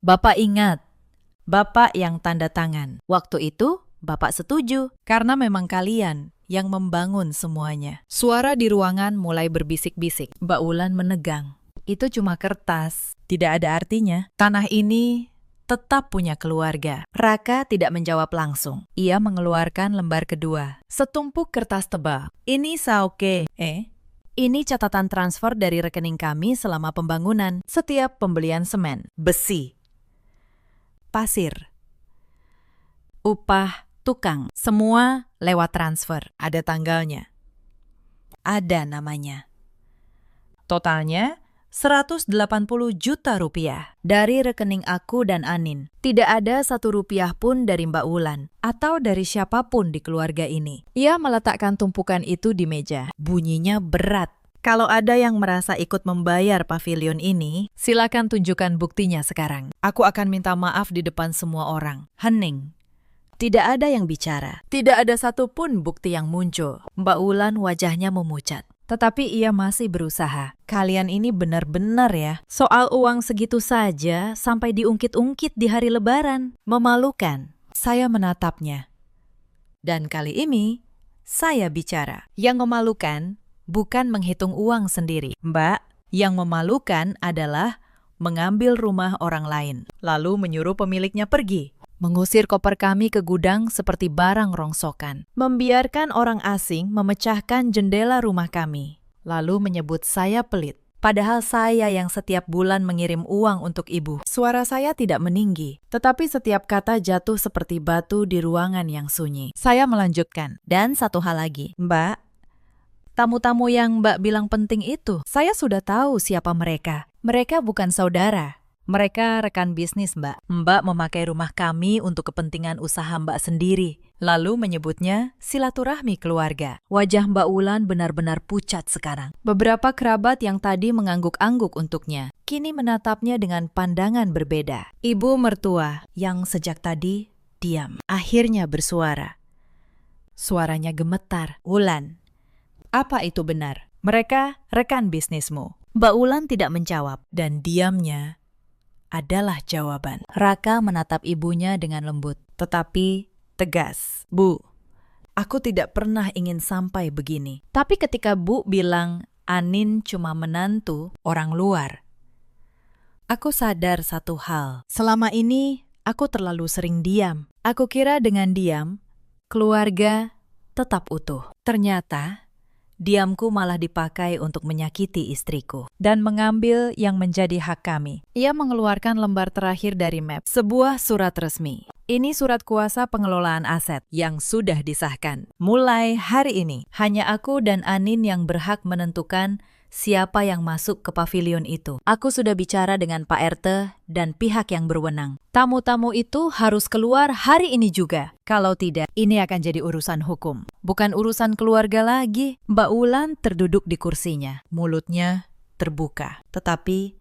Bapak ingat. Bapak yang tanda tangan. Waktu itu, Bapak setuju, karena memang kalian yang membangun semuanya." Suara di ruangan mulai berbisik-bisik. Mbak Ulan menegang. "Itu cuma kertas, tidak ada artinya. Tanah ini tetap punya keluarga." Raka tidak menjawab langsung. Ia mengeluarkan lembar kedua. Setumpuk kertas tebal. "Ini sauke. Ini catatan transfer dari rekening kami selama pembangunan. Setiap pembelian semen, besi, pasir, upah tukang, semua lewat transfer. Ada tanggalnya. Ada namanya. Totalnya 180 juta rupiah dari rekening aku dan Anin. Tidak ada 1 rupiah pun dari Mbak Wulan atau dari siapapun di keluarga ini. Ia meletakkan tumpukan itu di meja. Bunyinya berat. Kalau ada yang merasa ikut membayar pavilion ini, silakan tunjukkan buktinya sekarang. Aku akan minta maaf di depan semua orang. Hening. Tidak ada yang bicara. Tidak ada satupun bukti yang muncul. Mbak Wulan wajahnya memucat. Tetapi ia masih berusaha. Kalian ini benar-benar ya. Soal uang segitu saja sampai diungkit-ungkit di hari Lebaran. Memalukan. Saya menatapnya. Dan kali ini, saya bicara. Yang memalukan bukan menghitung uang sendiri. Mbak, yang memalukan adalah mengambil rumah orang lain. Lalu menyuruh pemiliknya pergi. Mengusir koper kami ke gudang seperti barang rongsokan. Membiarkan orang asing memecahkan jendela rumah kami. Lalu menyebut saya pelit. Padahal saya yang setiap bulan mengirim uang untuk ibu. Suara saya tidak meninggi, tetapi setiap kata jatuh seperti batu di ruangan yang sunyi. Saya melanjutkan. Dan satu hal lagi. Mbak, tamu-tamu yang Mbak bilang penting itu, saya sudah tahu siapa mereka. Mereka bukan saudara. Mereka rekan bisnis, Mbak. Mbak memakai rumah kami untuk kepentingan usaha Mbak sendiri. Lalu menyebutnya silaturahmi keluarga. Wajah Mbak Wulan benar-benar pucat sekarang. Beberapa kerabat yang tadi mengangguk-angguk untuknya, kini menatapnya dengan pandangan berbeda. Ibu mertua yang sejak tadi diam, akhirnya bersuara. Suaranya gemetar. Wulan, apa itu benar? Mereka rekan bisnismu. Mbak Wulan tidak menjawab, dan diamnya adalah jawaban. Raka menatap ibunya dengan lembut, tetapi tegas. Bu, aku tidak pernah ingin sampai begini. Tapi ketika Bu bilang Anin cuma menantu orang luar, aku sadar satu hal. Selama ini aku terlalu sering diam. Aku kira dengan diam, keluarga tetap utuh. Ternyata diamku malah dipakai untuk menyakiti istriku dan mengambil yang menjadi hak kami. Ia mengeluarkan lembar terakhir dari MAP, sebuah surat resmi. Ini surat kuasa pengelolaan aset yang sudah disahkan. Mulai hari ini, hanya aku dan Anin yang berhak menentukan siapa yang masuk ke pavilion itu. Aku sudah bicara dengan Pak RT dan pihak yang berwenang. Tamu-tamu itu harus keluar hari ini juga. Kalau tidak, ini akan jadi urusan hukum. Bukan urusan keluarga lagi. Mbak Wulan terduduk di kursinya. Mulutnya terbuka. Tetapi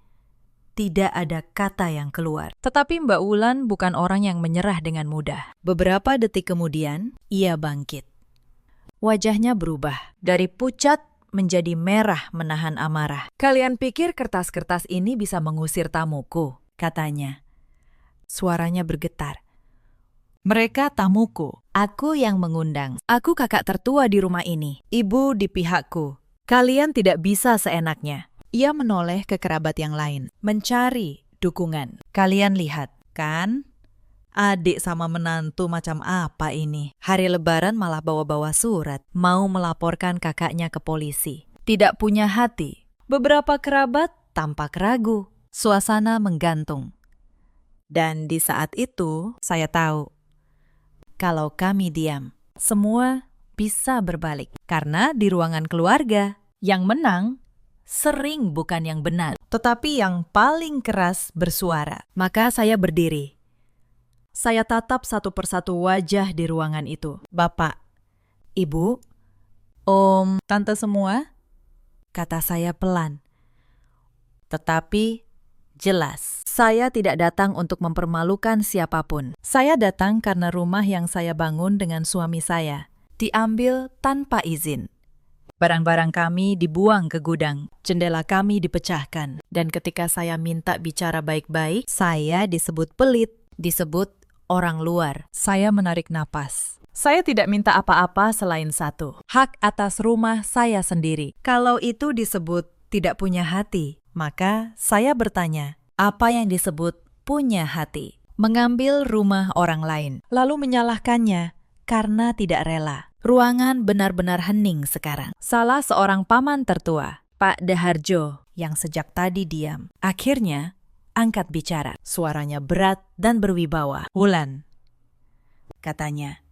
tidak ada kata yang keluar. Tetapi Mbak Wulan bukan orang yang menyerah dengan mudah. Beberapa detik kemudian, ia bangkit. Wajahnya berubah. Dari pucat menjadi merah menahan amarah. Kalian pikir kertas-kertas ini bisa mengusir tamuku, katanya. Suaranya bergetar. Mereka tamuku. Aku yang mengundang. Aku kakak tertua di rumah ini. Ibu di pihakku. Kalian tidak bisa seenaknya. Ia menoleh ke kerabat yang lain. Mencari dukungan. Kalian lihat, kan? Adik sama menantu macam apa ini? Hari Lebaran malah bawa-bawa surat. Mau melaporkan kakaknya ke polisi. Tidak punya hati. Beberapa kerabat tampak ragu. Suasana menggantung. Dan di saat itu, saya tahu. Kalau kami diam, semua bisa berbalik. Karena di ruangan keluarga, yang menang sering bukan yang benar. Tetapi yang paling keras bersuara. Maka saya berdiri. Saya tatap satu persatu wajah di ruangan itu. Bapak, Ibu, Om, Tante semua, kata saya pelan. Tetapi jelas, saya tidak datang untuk mempermalukan siapapun. Saya datang karena rumah yang saya bangun dengan suami saya diambil tanpa izin. Barang-barang kami dibuang ke gudang, jendela kami dipecahkan. Dan ketika saya minta bicara baik-baik, saya disebut pelit, disebut orang luar. Saya menarik napas. Saya tidak minta apa-apa selain satu. Hak atas rumah saya sendiri. Kalau itu disebut tidak punya hati, maka saya bertanya, apa yang disebut punya hati? Mengambil rumah orang lain, lalu menyalahkannya karena tidak rela. Ruangan benar-benar hening sekarang. Salah seorang paman tertua, Pak Daharjo, yang sejak tadi diam, akhirnya angkat bicara. Suaranya berat dan berwibawa. Wulan, Katanya,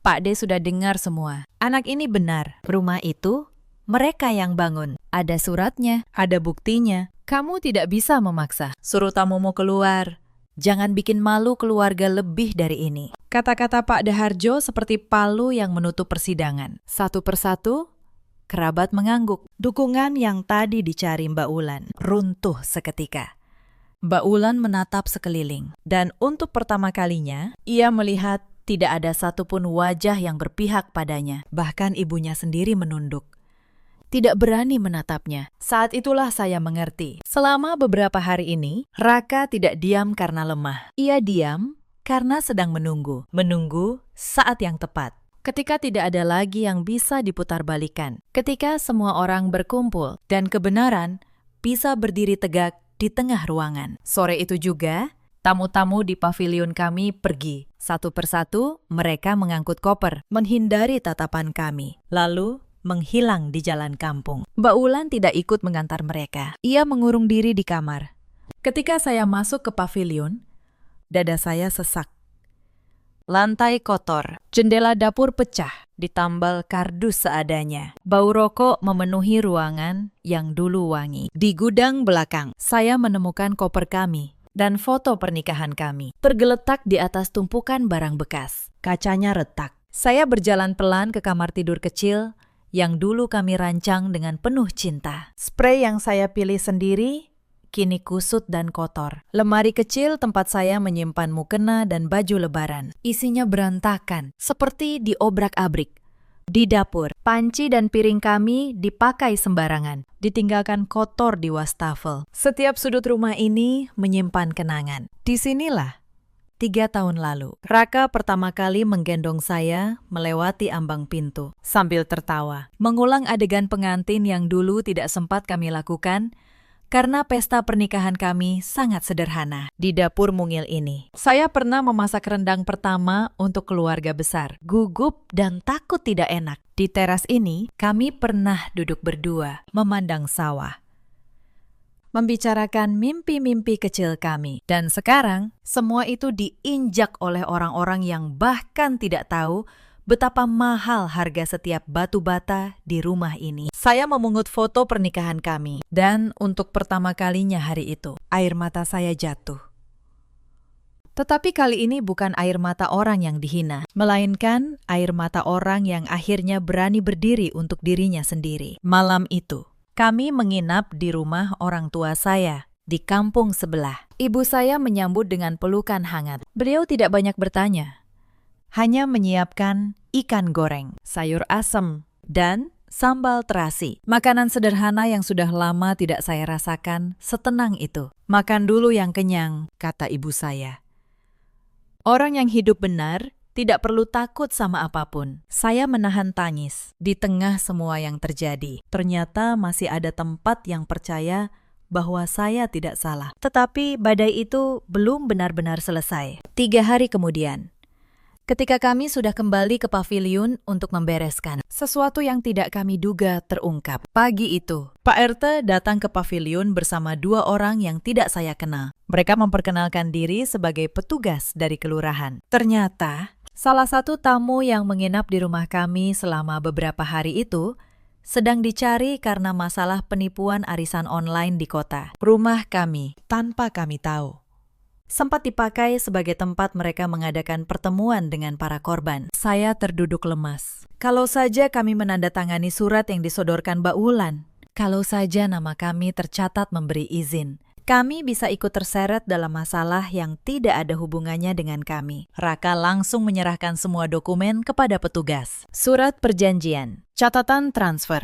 Pak De sudah dengar semua. Anak ini benar. Rumah itu mereka yang bangun. Ada suratnya, ada buktinya. Kamu tidak bisa memaksa. Suruh tamumu keluar. Jangan bikin malu keluarga lebih dari ini. Kata-kata Pak Daharjo seperti palu yang menutup persidangan. Satu persatu, kerabat mengangguk. Dukungan yang tadi dicari Mbak Wulan runtuh seketika. Mbak Wulan menatap sekeliling. Dan untuk pertama kalinya, ia melihat tidak ada satupun wajah yang berpihak padanya. Bahkan ibunya sendiri menunduk. Tidak berani menatapnya. Saat itulah saya mengerti. Selama beberapa hari ini, Raka tidak diam karena lemah. Ia diam karena sedang menunggu. Menunggu saat yang tepat. Ketika tidak ada lagi yang bisa diputarbalikkan. Ketika semua orang berkumpul dan kebenaran bisa berdiri tegak di tengah ruangan. Sore itu juga, tamu-tamu di pavilion kami pergi. Satu persatu, mereka mengangkut koper, menghindari tatapan kami. Lalu menghilang di jalan kampung. Mbak Wulan tidak ikut mengantar mereka. Ia mengurung diri di kamar. Ketika saya masuk ke pavilion, dada saya sesak. Lantai kotor, jendela dapur pecah, ditambal kardus seadanya. Bau rokok memenuhi ruangan yang dulu wangi. Di gudang belakang, saya menemukan koper kami dan foto pernikahan kami, tergeletak di atas tumpukan barang bekas. Kacanya retak. Saya berjalan pelan ke kamar tidur kecil yang dulu kami rancang dengan penuh cinta. Spray yang saya pilih sendiri kini kusut dan kotor. Lemari kecil tempat saya menyimpan mukena dan baju lebaran. Isinya berantakan, seperti diobrak-abrik. Di dapur, panci dan piring kami dipakai sembarangan, ditinggalkan kotor di wastafel. Setiap sudut rumah ini menyimpan kenangan. Disinilah 3 tahun lalu, Raka pertama kali menggendong saya melewati ambang pintu sambil tertawa, mengulang adegan pengantin yang dulu tidak sempat kami lakukan karena pesta pernikahan kami sangat sederhana. Di dapur mungil ini, saya pernah memasak rendang pertama untuk keluarga besar. Gugup dan takut tidak enak. Di teras ini, kami pernah duduk berdua, memandang sawah, membicarakan mimpi-mimpi kecil kami. Dan sekarang, semua itu diinjak oleh orang-orang yang bahkan tidak tahu betapa mahal harga setiap batu bata di rumah ini. Saya memungut foto pernikahan kami, dan untuk pertama kalinya hari itu, air mata saya jatuh. Tetapi kali ini bukan air mata orang yang dihina, melainkan air mata orang yang akhirnya berani berdiri untuk dirinya sendiri. Malam itu, kami menginap di rumah orang tua saya, di kampung sebelah. Ibu saya menyambut dengan pelukan hangat. Beliau tidak banyak bertanya, hanya menyiapkan ikan goreng, sayur asem, dan sambal terasi. Makanan sederhana yang sudah lama tidak saya rasakan setenang itu. Makan dulu yang kenyang, kata ibu saya. Orang yang hidup benar tidak perlu takut sama apapun. Saya menahan tangis di tengah semua yang terjadi. Ternyata masih ada tempat yang percaya bahwa saya tidak salah. Tetapi badai itu belum benar-benar selesai. 3 hari kemudian, ketika kami sudah kembali ke pavilion untuk membereskan, sesuatu yang tidak kami duga terungkap. Pagi itu, Pak RT datang ke pavilion bersama 2 orang yang tidak saya kenal. Mereka memperkenalkan diri sebagai petugas dari kelurahan. Ternyata, salah satu tamu yang menginap di rumah kami selama beberapa hari itu sedang dicari karena masalah penipuan arisan online di kota. Rumah kami, tanpa kami tahu, sempat dipakai sebagai tempat mereka mengadakan pertemuan dengan para korban. Saya terduduk lemas. Kalau saja kami menandatangani surat yang disodorkan Mbak Wulan, kalau saja nama kami tercatat memberi izin, kami bisa ikut terseret dalam masalah yang tidak ada hubungannya dengan kami. Raka langsung menyerahkan semua dokumen kepada petugas. Surat perjanjian, catatan transfer,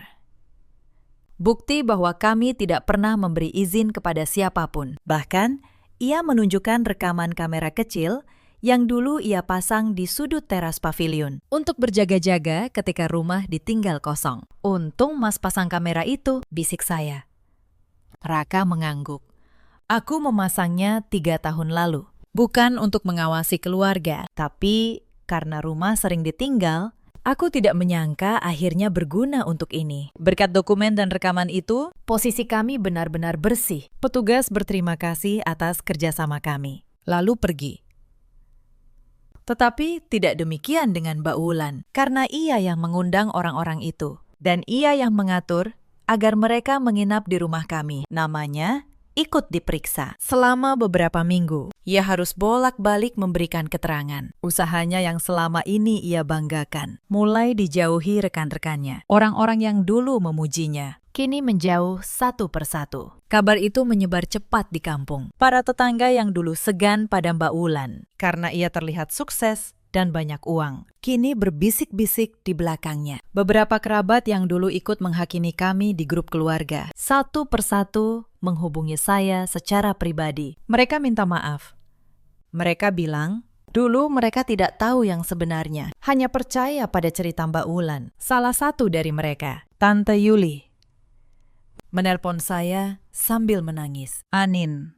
bukti bahwa kami tidak pernah memberi izin kepada siapapun. Bahkan, ia menunjukkan rekaman kamera kecil yang dulu ia pasang di sudut teras pavilion untuk berjaga-jaga ketika rumah ditinggal kosong. Untung Mas pasang kamera itu, bisik saya. Raka mengangguk. Aku memasangnya 3 tahun lalu. Bukan untuk mengawasi keluarga, tapi karena rumah sering ditinggal, Aku tidak menyangka akhirnya berguna untuk ini. Berkat dokumen dan rekaman itu, Posisi kami benar-benar bersih. petugas berterima kasih atas kerjasama kami, lalu pergi. Tetapi tidak demikian dengan Mbak Wulan, karena ia yang mengundang orang-orang itu. Dan ia yang mengatur agar mereka menginap di rumah kami. Namanya ikut diperiksa. Selama beberapa minggu, ia harus bolak-balik memberikan keterangan. Usahanya yang selama ini ia banggakan, mulai dijauhi rekan-rekannya. Orang-orang yang dulu memujinya, kini menjauh satu persatu. Kabar itu menyebar cepat di kampung. Para tetangga yang dulu segan pada Mbak Wulan, karena ia terlihat sukses dan banyak uang, kini berbisik-bisik di belakangnya. Beberapa kerabat yang dulu ikut menghakimi kami di grup keluarga, satu persatu menghubungi saya secara pribadi. Mereka minta maaf. Mereka bilang, dulu mereka tidak tahu yang sebenarnya, hanya percaya pada cerita Mbak Wulan. Salah satu dari mereka, Tante Yuli, menelpon saya sambil menangis. Anin,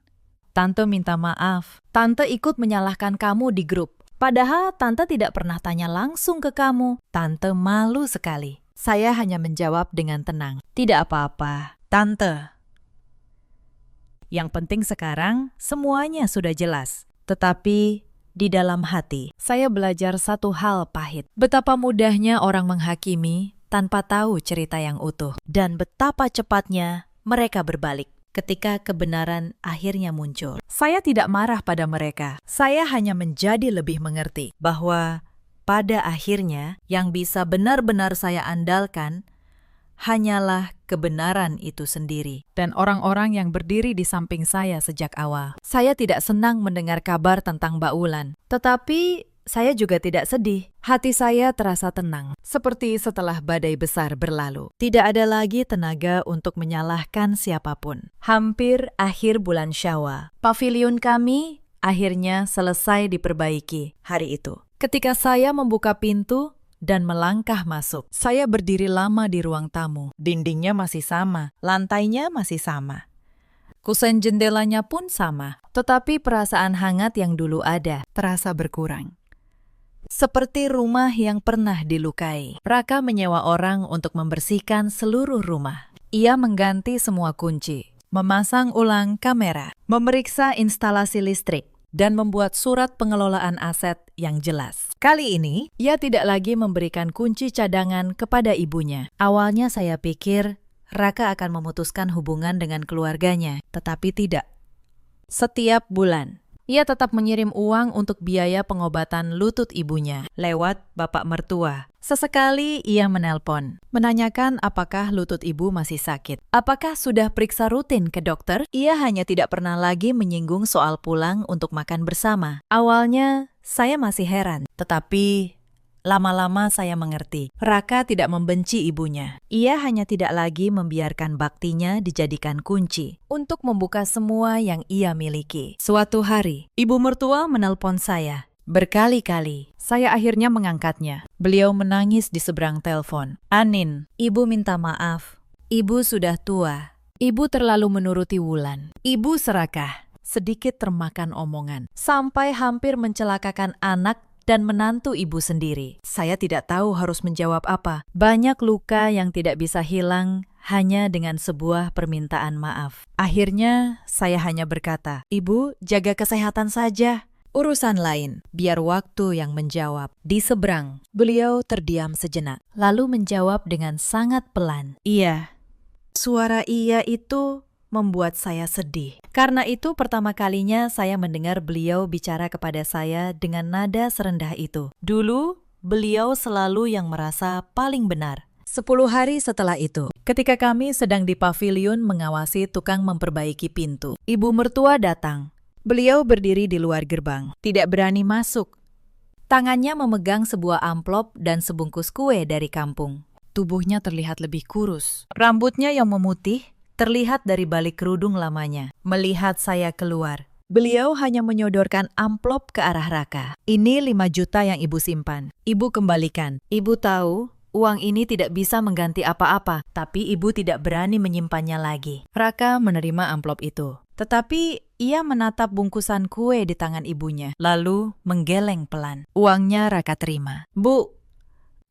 Tante minta maaf. Tante ikut menyalahkan kamu di grup. Padahal Tante tidak pernah tanya langsung ke kamu. Tante malu sekali. Saya hanya menjawab dengan tenang. Tidak apa-apa, Tante. Yang penting sekarang semuanya sudah jelas. Tetapi di dalam hati, saya belajar satu hal pahit. Betapa mudahnya orang menghakimi tanpa tahu cerita yang utuh. Dan betapa cepatnya mereka berbalik ketika kebenaran akhirnya muncul. Saya tidak marah pada mereka. Saya hanya menjadi lebih mengerti bahwa pada akhirnya yang bisa benar-benar saya andalkan hanyalah kebenaran itu sendiri dan orang-orang yang berdiri di samping saya sejak awal. Saya tidak senang mendengar kabar tentang Mbak Wulan, tetapi saya juga tidak sedih. Hati saya terasa tenang, seperti setelah badai besar berlalu. Tidak ada lagi tenaga untuk menyalahkan siapapun. Hampir akhir bulan Syawal, pavilion kami akhirnya selesai diperbaiki hari itu. Ketika saya membuka pintu dan melangkah masuk, saya berdiri lama di ruang tamu. Dindingnya masih sama, lantainya masih sama. Kusen jendelanya pun sama, tetapi perasaan hangat yang dulu ada terasa berkurang. Seperti rumah yang pernah dilukai. Raka menyewa orang untuk membersihkan seluruh rumah. Ia mengganti semua kunci, memasang ulang kamera, memeriksa instalasi listrik, dan membuat surat pengelolaan aset yang jelas. Kali ini, ia tidak lagi memberikan kunci cadangan kepada ibunya. Awalnya saya pikir Raka akan memutuskan hubungan dengan keluarganya, tetapi tidak. Setiap bulan, ia tetap mengirim uang untuk biaya pengobatan lutut ibunya lewat bapak mertua. Sesekali ia menelpon, menanyakan apakah lutut ibu masih sakit. Apakah sudah periksa rutin ke dokter? Ia hanya tidak pernah lagi menyinggung soal pulang untuk makan bersama. Awalnya saya masih heran, tetapi lama-lama saya mengerti. Raka tidak membenci ibunya. Ia hanya tidak lagi membiarkan baktinya dijadikan kunci untuk membuka semua yang ia miliki. Suatu hari, ibu mertua menelpon saya. Berkali-kali, saya akhirnya mengangkatnya. Beliau menangis di seberang telepon. Anin, ibu minta maaf. Ibu sudah tua. Ibu terlalu menuruti Wulan. Ibu serakah, sedikit termakan omongan, sampai hampir mencelakakan anak dan menantu ibu sendiri. Saya tidak tahu harus menjawab apa. Banyak luka yang tidak bisa hilang hanya dengan sebuah permintaan maaf. Akhirnya, saya hanya berkata, "Ibu, jaga kesehatan saja. Urusan lain, biar waktu yang menjawab." Di seberang, beliau terdiam sejenak, lalu menjawab dengan sangat pelan, "Iya." Suara iya itu membuat saya sedih. Karena itu pertama kalinya saya mendengar beliau bicara kepada saya dengan nada serendah itu. Dulu, beliau selalu yang merasa paling benar. 10 hari setelah itu, ketika kami sedang di pavilion mengawasi tukang memperbaiki pintu, ibu mertua datang. Beliau berdiri di luar gerbang, tidak berani masuk. Tangannya memegang sebuah amplop dan sebungkus kue dari kampung. Tubuhnya terlihat lebih kurus. Rambutnya yang memutih terlihat dari balik kerudung lamanya. Melihat saya keluar, beliau hanya menyodorkan amplop ke arah Raka. "Ini 5 juta yang ibu simpan. Ibu kembalikan. Ibu tahu uang ini tidak bisa mengganti apa-apa, tapi ibu tidak berani menyimpannya lagi." Raka menerima amplop itu. Tetapi ia menatap bungkusan kue di tangan ibunya, lalu menggeleng pelan. Uangnya Raka terima. "Bu,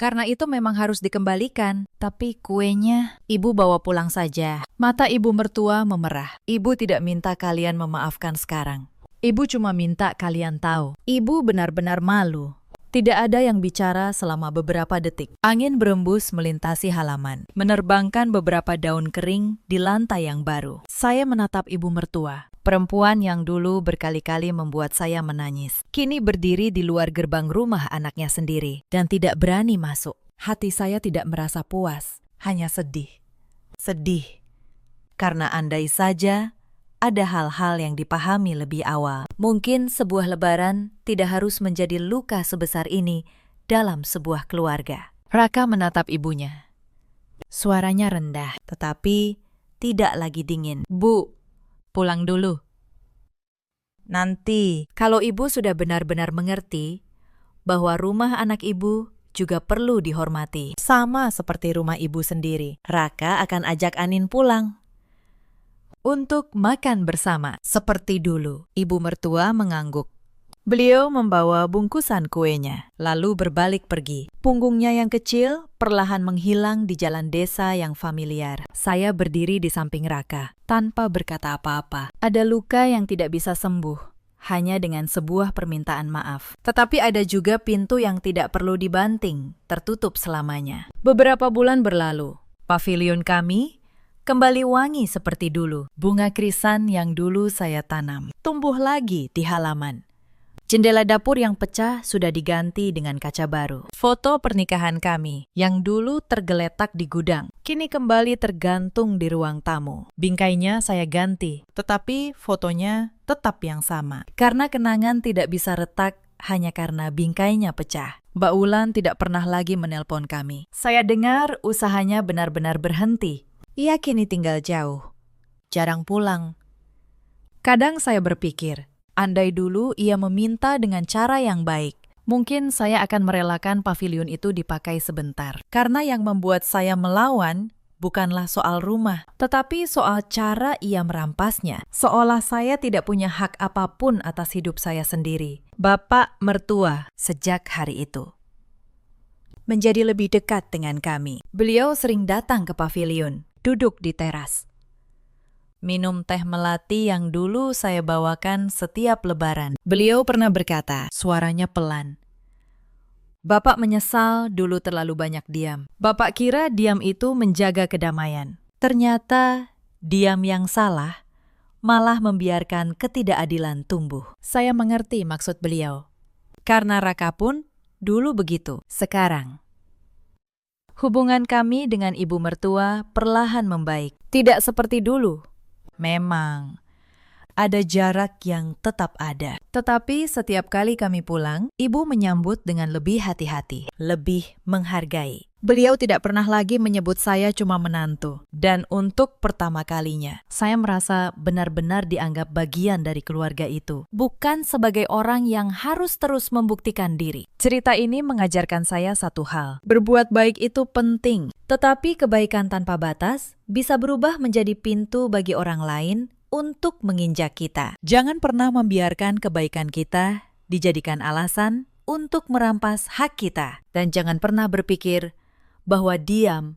karena itu memang harus dikembalikan. Tapi kuenya, ibu bawa pulang saja. Mata ibu mertua memerah. Ibu tidak minta kalian memaafkan sekarang. Ibu cuma minta kalian tahu. Ibu benar-benar malu. Tidak ada yang bicara selama beberapa detik. Angin berembus melintasi halaman, menerbangkan beberapa daun kering di lantai yang baru. Saya menatap ibu mertua, perempuan yang dulu berkali-kali membuat saya menangis. Kini berdiri di luar gerbang rumah anaknya sendiri dan tidak berani masuk. Hati saya tidak merasa puas, hanya sedih. Sedih, karena andai saja ada hal-hal yang dipahami lebih awal. Mungkin sebuah lebaran tidak harus menjadi luka sebesar ini dalam sebuah keluarga. Raka menatap ibunya. Suaranya rendah, tetapi tidak lagi dingin. Bu, pulang dulu. Nanti. Kalau ibu sudah benar-benar mengerti bahwa rumah anak ibu juga perlu dihormati. Sama seperti rumah ibu sendiri. Raka akan ajak Anin pulang. Untuk makan bersama, seperti dulu. Ibu mertua mengangguk. Beliau membawa bungkusan kuenya, lalu berbalik pergi. Punggungnya yang kecil perlahan menghilang di jalan desa yang familiar. Saya berdiri di samping Raka, tanpa berkata apa-apa. Ada luka yang tidak bisa sembuh, hanya dengan sebuah permintaan maaf. Tetapi ada juga pintu yang tidak perlu dibanting, tertutup selamanya. Beberapa bulan berlalu, pavilion kami kembali wangi seperti dulu. Bunga krisan yang dulu saya tanam tumbuh lagi di halaman. Jendela dapur yang pecah sudah diganti dengan kaca baru. Foto pernikahan kami yang dulu tergeletak di gudang, kini kembali tergantung di ruang tamu. Bingkainya saya ganti, tetapi fotonya tetap yang sama. Karena kenangan tidak bisa retak hanya karena bingkainya pecah. Mbak Wulan tidak pernah lagi menelpon kami. Saya dengar usahanya benar-benar berhenti. Ia kini tinggal jauh, jarang pulang. Kadang saya berpikir, andai dulu ia meminta dengan cara yang baik, mungkin saya akan merelakan pavilion itu dipakai sebentar. Karena yang membuat saya melawan bukanlah soal rumah, tetapi soal cara ia merampasnya. Seolah saya tidak punya hak apapun atas hidup saya sendiri. Bapak mertua sejak hari itu menjadi lebih dekat dengan kami. Beliau sering datang ke pavilion, duduk di teras, minum teh melati yang dulu saya bawakan setiap lebaran. Beliau pernah berkata, suaranya pelan, "Bapak menyesal dulu terlalu banyak diam. Bapak kira diam itu menjaga kedamaian. Ternyata diam yang salah malah membiarkan ketidakadilan tumbuh." Saya mengerti maksud beliau. Karena Raka pun dulu begitu. Sekarang hubungan kami dengan ibu mertua perlahan membaik. Tidak seperti dulu. Memang, ada jarak yang tetap ada. Tetapi setiap kali kami pulang, ibu menyambut dengan lebih hati-hati, lebih menghargai. Beliau tidak pernah lagi menyebut saya cuma menantu. Dan untuk pertama kalinya, saya merasa benar-benar dianggap bagian dari keluarga itu. Bukan sebagai orang yang harus terus membuktikan diri. Cerita ini mengajarkan saya satu hal. Berbuat baik itu penting. Tetapi kebaikan tanpa batas bisa berubah menjadi pintu bagi orang lain untuk menginjak kita. Jangan pernah membiarkan kebaikan kita dijadikan alasan untuk merampas hak kita. Dan jangan pernah berpikir bahwa diam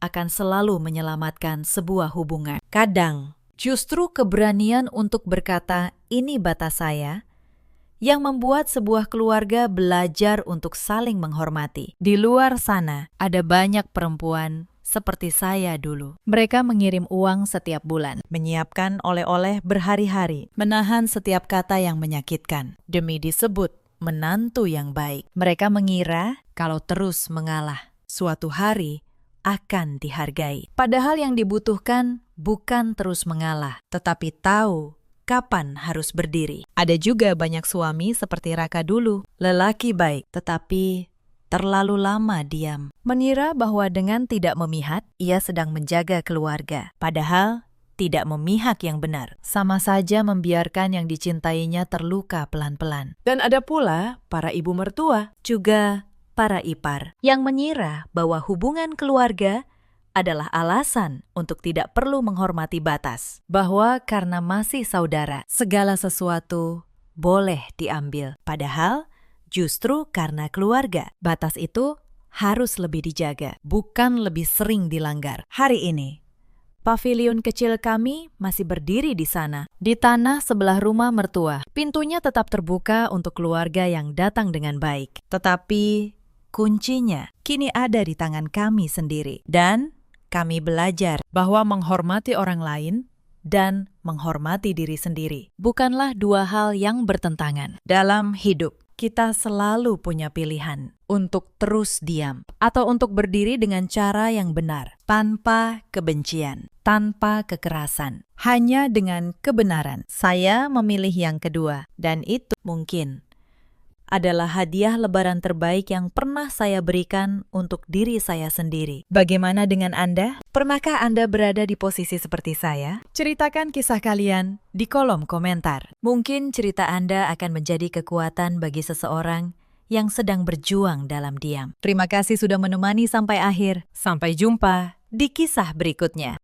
akan selalu menyelamatkan sebuah hubungan. Kadang, justru keberanian untuk berkata, "Ini batas saya," yang membuat sebuah keluarga belajar untuk saling menghormati. Di luar sana, ada banyak perempuan seperti saya dulu. Mereka mengirim uang setiap bulan, menyiapkan oleh-oleh berhari-hari, menahan setiap kata yang menyakitkan, demi disebut menantu yang baik. Mereka mengira kalau terus mengalah, suatu hari akan dihargai. Padahal yang dibutuhkan bukan terus mengalah, tetapi tahu kapan harus berdiri. Ada juga banyak suami seperti Raka dulu, lelaki baik, tetapi terlalu lama diam. Mengira bahwa dengan tidak memihak, ia sedang menjaga keluarga. Padahal tidak memihak yang benar. Sama saja membiarkan yang dicintainya terluka pelan-pelan. Dan ada pula para ibu mertua, juga para ipar, yang mengira bahwa hubungan keluarga adalah alasan untuk tidak perlu menghormati batas. Bahwa karena masih saudara, segala sesuatu boleh diambil. Padahal justru karena keluarga, batas itu harus lebih dijaga, bukan lebih sering dilanggar. Hari ini, Pavilion kecil kami masih berdiri di sana, di tanah sebelah rumah mertua. Pintunya tetap terbuka untuk keluarga yang datang dengan baik. Tetapi kuncinya kini ada di tangan kami sendiri. Dan kami belajar bahwa menghormati orang lain dan menghormati diri sendiri bukanlah dua hal yang bertentangan. Dalam hidup, kita selalu punya pilihan untuk terus diam atau untuk berdiri dengan cara yang benar, tanpa kebencian, tanpa kekerasan, hanya dengan kebenaran. Saya memilih yang kedua, dan itu mungkin adalah hadiah lebaran terbaik yang pernah saya berikan untuk diri saya sendiri. Bagaimana dengan Anda? Pernahkah Anda berada di posisi seperti saya? Ceritakan kisah kalian di kolom komentar. Mungkin cerita Anda akan menjadi kekuatan bagi seseorang yang sedang berjuang dalam diam. Terima kasih sudah menemani sampai akhir. Sampai jumpa di kisah berikutnya.